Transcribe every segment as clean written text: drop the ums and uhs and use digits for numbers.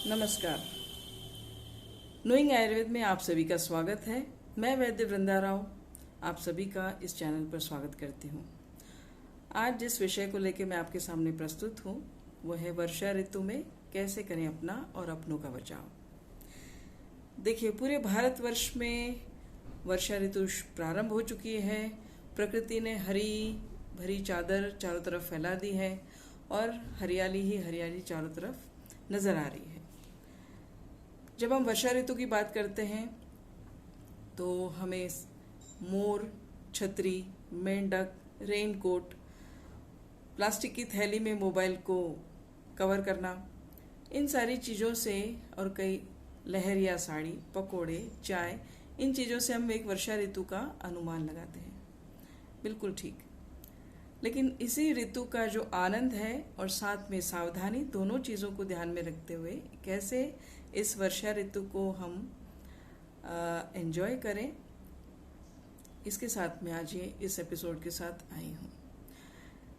नमस्कार। नोइंग आयुर्वेद में आप सभी का स्वागत है। मैं वैद्य वृंदा राव आप सभी का इस चैनल पर स्वागत करती हूँ। आज जिस विषय को लेकर मैं आपके सामने प्रस्तुत हूँ वो है वर्षा ऋतु में कैसे करें अपना और अपनों का बचाव। देखिए, पूरे भारतवर्ष में वर्षा ऋतु प्रारंभ हो चुकी है। प्रकृति ने हरी भरी चादर चारों तरफ फैला दी है और हरियाली ही हरियाली चारों तरफ नजर आ रही है। जब हम वर्षा ऋतु की बात करते हैं तो हमें मोर, छतरी, मेंढक, रेनकोट, प्लास्टिक की थैली में मोबाइल को कवर करना, इन सारी चीज़ों से और कई लहरिया साड़ी, पकोड़े, चाय, इन चीज़ों से हम एक वर्षा ऋतु का अनुमान लगाते हैं। बिल्कुल ठीक। लेकिन इसी ऋतु का जो आनंद है और साथ में सावधानी, दोनों चीज़ों को ध्यान में रखते हुए कैसे इस वर्षा ऋतु को हम एंजॉय करें, इसके साथ में आज ये इस एपिसोड के साथ आई हूँ।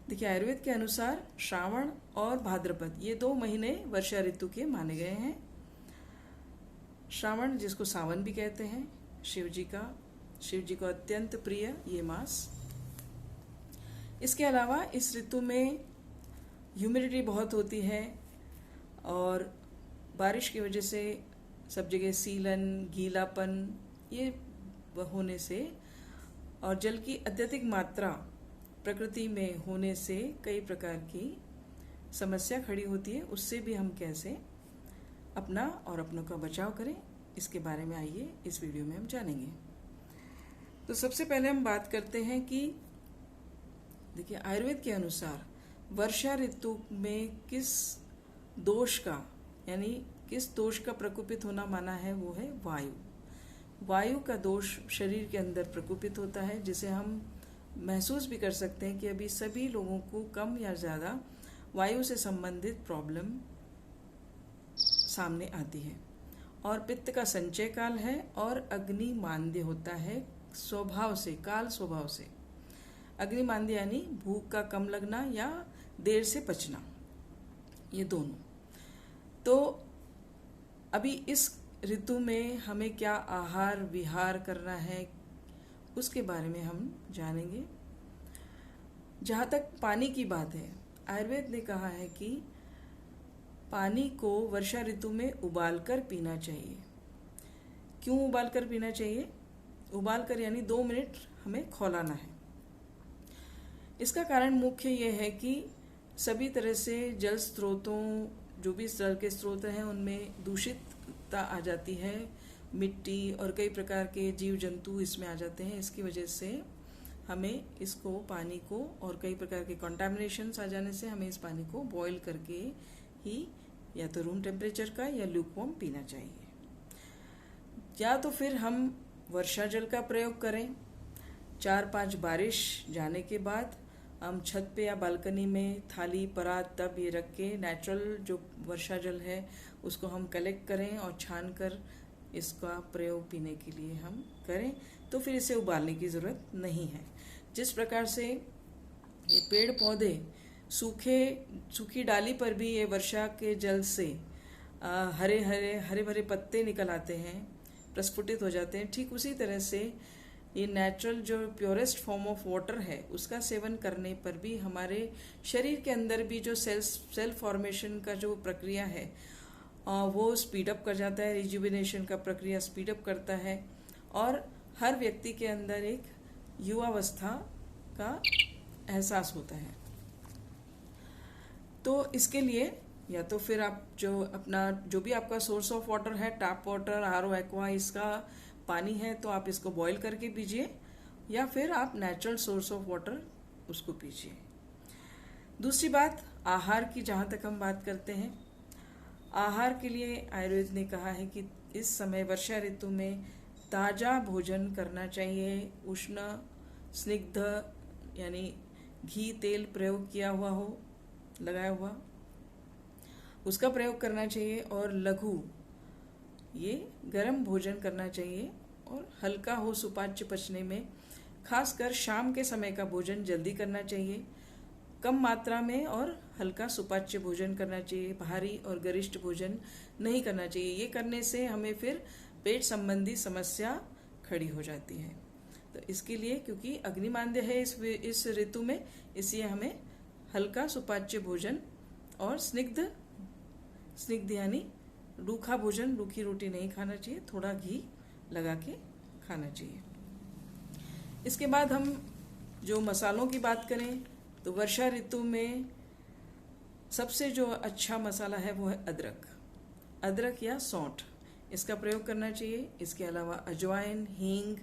देखिए, आयुर्वेद के अनुसार श्रावण और भाद्रपद ये 2 महीने वर्षा ऋतु के माने गए हैं। श्रावण, जिसको सावन भी कहते हैं, शिव जी को अत्यंत प्रिय ये मास। इसके अलावा इस ऋतु में ह्यूमिडिटी बहुत होती है और बारिश की वजह से सब जगह सीलन, गीलापन ये होने से और जल की अत्यधिक मात्रा प्रकृति में होने से कई प्रकार की समस्या खड़ी होती है। उससे भी हम कैसे अपना और अपनों का बचाव करें, इसके बारे में आइए इस वीडियो में हम जानेंगे। तो सबसे पहले हम बात करते हैं कि देखिए, आयुर्वेद के अनुसार वर्षा ऋतु में किस दोष का प्रकोपित होना माना है, वो है वायु का दोष शरीर के अंदर प्रकोपित होता है, जिसे हम महसूस भी कर सकते हैं कि अभी सभी लोगों को कम या ज़्यादा वायु से संबंधित प्रॉब्लम सामने आती है। और पित्त का संचय काल है और अग्नि मांद्य होता है काल स्वभाव से। अग्नि मांद्य यानी भूख का कम लगना या देर से पचना, ये दोनों। तो अभी इस ऋतु में हमें क्या आहार विहार करना है, उसके बारे में हम जानेंगे। जहाँ तक पानी की बात है, आयुर्वेद ने कहा है कि पानी को वर्षा ऋतु में उबालकर पीना चाहिए। क्यों उबालकर पीना चाहिए? उबालकर यानी 2 मिनट हमें खौलाना है। इसका कारण मुख्य ये है कि सभी तरह से जल स्रोतों, जो भी जल के स्रोत हैं, उनमें दूषितता आ जाती है। मिट्टी और कई प्रकार के जीव जंतु इसमें आ जाते हैं। इसकी वजह से हमें इसको पानी को और कई प्रकार के कंटामिनेशंस आ जाने से हमें इस पानी को बॉईल करके ही या तो रूम टेम्परेचर का या ल्यूकवार्म पीना चाहिए। या तो फिर हम वर्षा जल का प्रयोग करें। 4-5 बारिश जाने के बाद हम छत पे या बालकनी में थाली, परात, टब ये रख के नेचुरल जो वर्षा जल है उसको हम कलेक्ट करें और छान कर इसका प्रयोग पीने के लिए हम करें। तो फिर इसे उबालने की ज़रूरत नहीं है। जिस प्रकार से ये पेड़ पौधे सूखी डाली पर भी ये वर्षा के जल से हरे भरे पत्ते निकल आते हैं, प्रस्फुटित हो जाते हैं, ठीक उसी तरह से ये नेचुरल जो प्योरेस्ट फॉर्म ऑफ वाटर है उसका सेवन करने पर भी हमारे शरीर के अंदर भी जो सेल फॉर्मेशन का जो प्रक्रिया है वो स्पीड अप कर जाता है। रिजुविनेशन का प्रक्रिया स्पीड अप करता है और हर व्यक्ति के अंदर एक युवावस्था का एहसास होता है। तो इसके लिए या तो फिर आप जो भी आपका सोर्स ऑफ वाटर है, टैप वाटर, आरओ, एक्वा, इसका पानी है तो आप इसको बॉईल करके पीजिए या फिर आप नेचुरल सोर्स ऑफ वाटर उसको पीजिए। दूसरी बात, आहार की जहाँ तक हम बात करते हैं, आहार के लिए आयुर्वेद ने कहा है कि इस समय वर्षा ऋतु में ताज़ा भोजन करना चाहिए। उष्ण, स्निग्ध यानी घी, तेल प्रयोग किया हुआ हो, लगाया हुआ, उसका प्रयोग करना चाहिए। और लघु, ये गर्म भोजन करना चाहिए और हल्का हो, सुपाच्य पचने में। खासकर शाम के समय का भोजन जल्दी करना चाहिए। कम मात्रा में और हल्का सुपाच्य भोजन करना चाहिए। भारी और गरिष्ठ भोजन नहीं करना चाहिए। ये करने से हमें फिर पेट संबंधी समस्या खड़ी हो जाती है। तो इसके लिए, क्योंकि अग्निमांद्य है इस ऋतु में, इसलिए हमें हल्का सुपाच्य भोजन और स्निग्ध यानी रूखा भोजन, रूखी रोटी नहीं खाना चाहिए, थोड़ा घी लगा के खाना चाहिए। इसके बाद हम जो मसालों की बात करें तो वर्षा ऋतु में सबसे जो अच्छा मसाला है वो है अदरक या सौंठ, इसका प्रयोग करना चाहिए। इसके अलावा अजवाइन, हींग,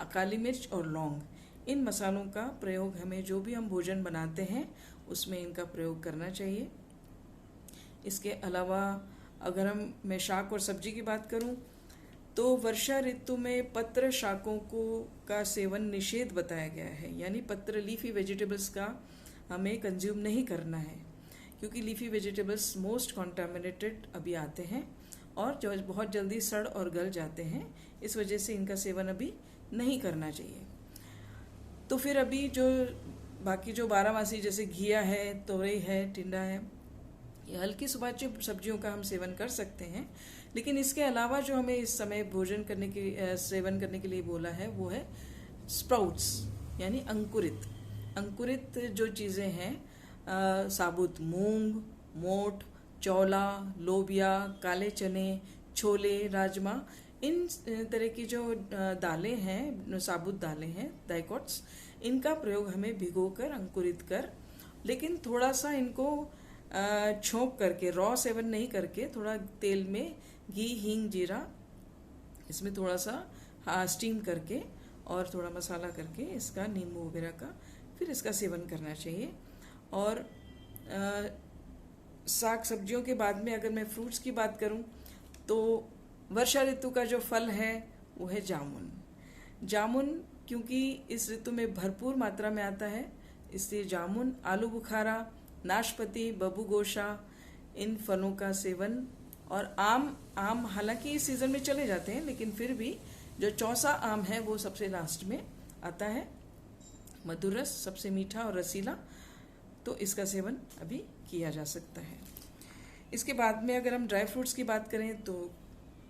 काली मिर्च और लौंग, इन मसालों का प्रयोग हमें जो भी हम भोजन बनाते हैं उसमें इनका प्रयोग करना चाहिए। इसके अलावा अगर मैं शाक और सब्जी की बात करूं तो वर्षा ऋतु में पत्र शाकों का सेवन निषेध बताया गया है, यानी पत्र लीफी वेजिटेबल्स का हमें कंज्यूम नहीं करना है, क्योंकि लीफी वेजिटेबल्स मोस्ट कॉन्टामिनेटेड अभी आते हैं और जो बहुत जल्दी सड़ और गल जाते हैं, इस वजह से इनका सेवन अभी नहीं करना चाहिए। तो फिर अभी जो बाकी जो 12 मासी जैसे घिया है, तोरई है, टिंडा है, ये हल्की सुपाच्य सब्जियों का हम सेवन कर सकते हैं। लेकिन इसके अलावा जो हमें इस समय सेवन करने के लिए बोला है वो है स्प्राउट्स, यानी अंकुरित जो चीज़ें हैं, साबुत मूंग, मोठ, चौला, लोबिया, काले चने, छोले, राजमा, इन तरह की जो दालें हैं, साबुत दालें हैं, डाइकोट्स, इनका प्रयोग हमें भिगोकर अंकुरित कर, लेकिन थोड़ा सा इनको छोंक करके, रॉ सेवन नहीं करके, थोड़ा तेल में घी, हींग, जीरा, इसमें थोड़ा सा स्टीम करके और थोड़ा मसाला करके इसका नींबू वगैरह का फिर इसका सेवन करना चाहिए। और साग सब्जियों के बाद में अगर मैं फ्रूट्स की बात करूं तो वर्षा ऋतु का जो फल है वो है जामुन, क्योंकि इस ऋतु में भरपूर मात्रा में आता है, इसलिए जामुन, आलू बुखारा, नाशपाती, बबूगोशा, इन फलों का सेवन। और आम हालांकि इस सीजन में चले जाते हैं, लेकिन फिर भी जो चौसा आम है वो सबसे लास्ट में आता है, मधुर रस, सबसे मीठा और रसीला, तो इसका सेवन अभी किया जा सकता है। इसके बाद में अगर हम ड्राई फ्रूट्स की बात करें तो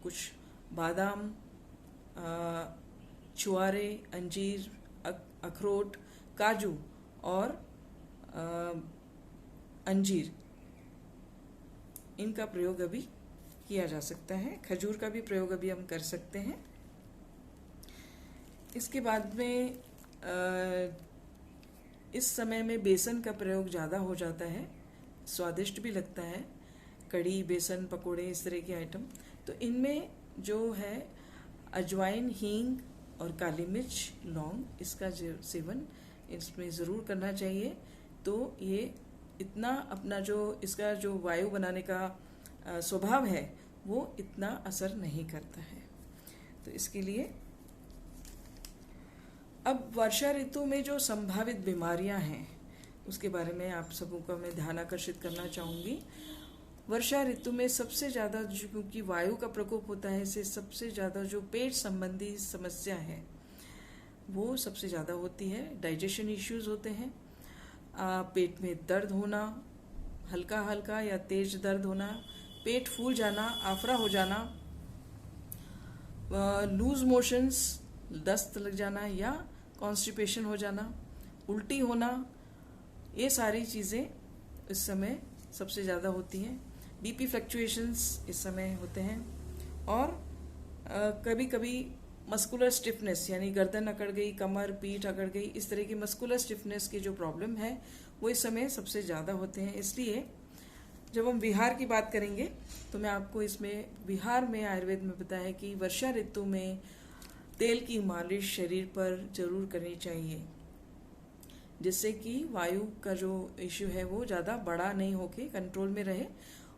कुछ बादाम, छुआरे, अंजीर, अखरोट, काजू और अंजीर, इनका प्रयोग अभी किया जा सकता है। खजूर का भी प्रयोग अभी हम कर सकते हैं। इसके बाद में इस समय में बेसन का प्रयोग ज़्यादा हो जाता है, स्वादिष्ट भी लगता है, कड़ी, बेसन, पकोड़े, इस तरह के आइटम। तो इनमें जो है अजवाइन, हींग और काली मिर्च, लौंग, इसका सेवन इसमें ज़रूर करना चाहिए। तो ये इतना अपना जो इसका जो वायु बनाने का स्वभाव है वो इतना असर नहीं करता है। तो इसके लिए अब वर्षा ऋतु में जो संभावित बीमारियां हैं उसके बारे में आप सबों का मैं ध्यान आकर्षित करना चाहूँगी। वर्षा ऋतु में सबसे ज़्यादा, क्योंकि वायु का प्रकोप होता है, इससे सबसे ज़्यादा जो पेट संबंधी समस्या है वो सबसे ज़्यादा होती है। डाइजेशन इश्यूज होते हैं, पेट में दर्द होना, हल्का हल्का या तेज दर्द होना, पेट फूल जाना, आफरा हो जाना, लूज मोशंस, दस्त लग जाना या कॉन्स्टिपेशन हो जाना, उल्टी होना, ये सारी चीज़ें इस समय सबसे ज़्यादा होती हैं। बीपी फ्लक्चुएशंस इस समय होते हैं। और कभी कभी मस्कुलर स्टिफनेस, यानी गर्दन अकड़ गई, कमर, पीठ अकड़ गई, इस तरह की मस्कुलर स्टिफनेस की जो प्रॉब्लम है वो इस समय सबसे ज़्यादा होते हैं। इसलिए जब हम विहार की बात करेंगे तो मैं आपको इसमें विहार में आयुर्वेद में बताया है कि वर्षा ऋतु में तेल की मालिश शरीर पर जरूर करनी चाहिए, जिससे कि वायु का जो इश्यू है वो ज़्यादा बड़ा नहीं होके कंट्रोल में रहे।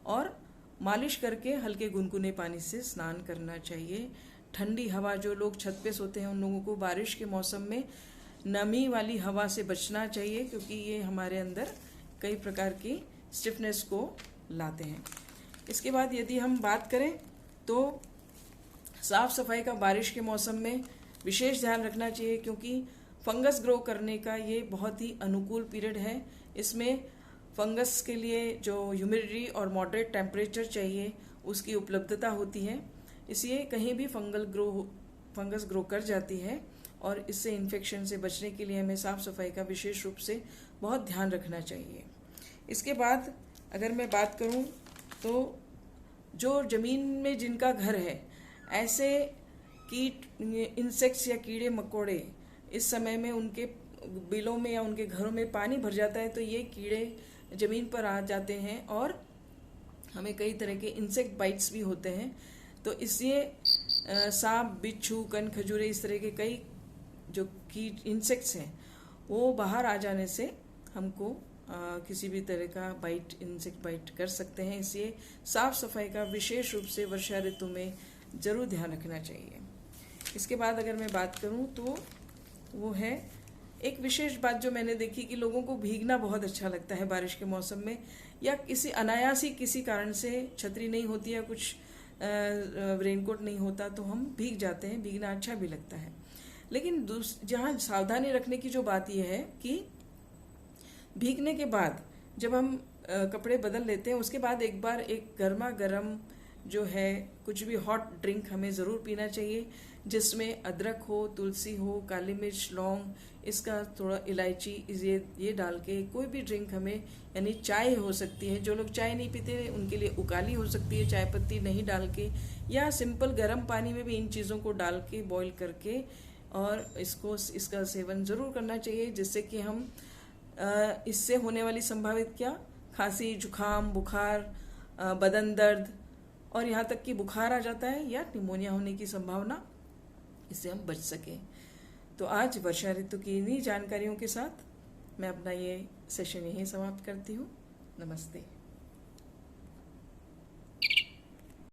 और मालिश करके हल्के गुनगुने पानी से स्नान करना चाहिए। ठंडी हवा, जो लोग छत पे सोते हैं उन लोगों को बारिश के मौसम में नमी वाली हवा से बचना चाहिए, क्योंकि ये हमारे अंदर कई प्रकार की स्टिफनेस को लाते हैं। इसके बाद यदि हम बात करें तो साफ सफाई का बारिश के मौसम में विशेष ध्यान रखना चाहिए, क्योंकि फंगस ग्रो करने का ये बहुत ही अनुकूल पीरियड है। इसमें फंगस के लिए जो ह्यूमिडिटी और मॉडरेट टेम्परेचर चाहिए उसकी उपलब्धता होती है, इसलिए कहीं भी फंगस ग्रो कर जाती है और इससे इन्फेक्शन से बचने के लिए हमें साफ सफाई का विशेष रूप से बहुत ध्यान रखना चाहिए। इसके बाद अगर मैं बात करूं तो जो ज़मीन में जिनका घर है, ऐसे कीट, इंसेक्ट्स या कीड़े मकोड़े इस समय में उनके बिलों में या उनके घरों में पानी भर जाता है तो ये कीड़े ज़मीन पर आ जाते हैं और हमें कई तरह के इंसेक्ट बाइट्स भी होते हैं। तो इसलिए सांप, बिच्छू, कन खजूरे, इस तरह के कई जो कीट इंसेक्ट्स हैं वो बाहर आ जाने से हमको किसी भी तरह का इंसेक्ट बाइट कर सकते हैं। इसलिए साफ सफाई का विशेष रूप से वर्षा ऋतु में ज़रूर ध्यान रखना चाहिए। इसके बाद अगर मैं बात करूं तो वो है एक विशेष बात जो मैंने देखी कि लोगों को भीगना बहुत अच्छा लगता है बारिश के मौसम में, या किसी अनायास ही किसी कारण से छतरी नहीं होती या कुछ रेनकोट नहीं होता तो हम भीग जाते हैं, भीगना अच्छा भी लगता है। लेकिन जहाँ सावधानी रखने की जो बात यह है कि भीगने के बाद जब हम कपड़े बदल लेते हैं उसके बाद एक बार एक गर्मा गर्म जो है कुछ भी हॉट ड्रिंक हमें ज़रूर पीना चाहिए, जिसमें अदरक हो, तुलसी हो, काली मिर्च, लौंग, इसका थोड़ा इलायची ये डाल के कोई भी ड्रिंक हमें, यानी चाय हो सकती है, जो लोग चाय नहीं पीते उनके लिए उकाली हो सकती है चाय पत्ती नहीं डाल के, या सिंपल गर्म पानी में भी इन चीज़ों को डाल के बॉईल करके और इसका सेवन ज़रूर करना चाहिए, जिससे कि हम इससे होने वाली संभावित खांसी, जुखाम, बुखार, बदन दर्द और यहाँ तक कि बुखार आ जाता है या निमोनिया होने की संभावना, इससे हम बच सकें। तो आज वर्षा ऋतु की इन्हीं जानकारियों के साथ मैं अपना ये सेशन यहीं समाप्त करती हूँ। नमस्ते।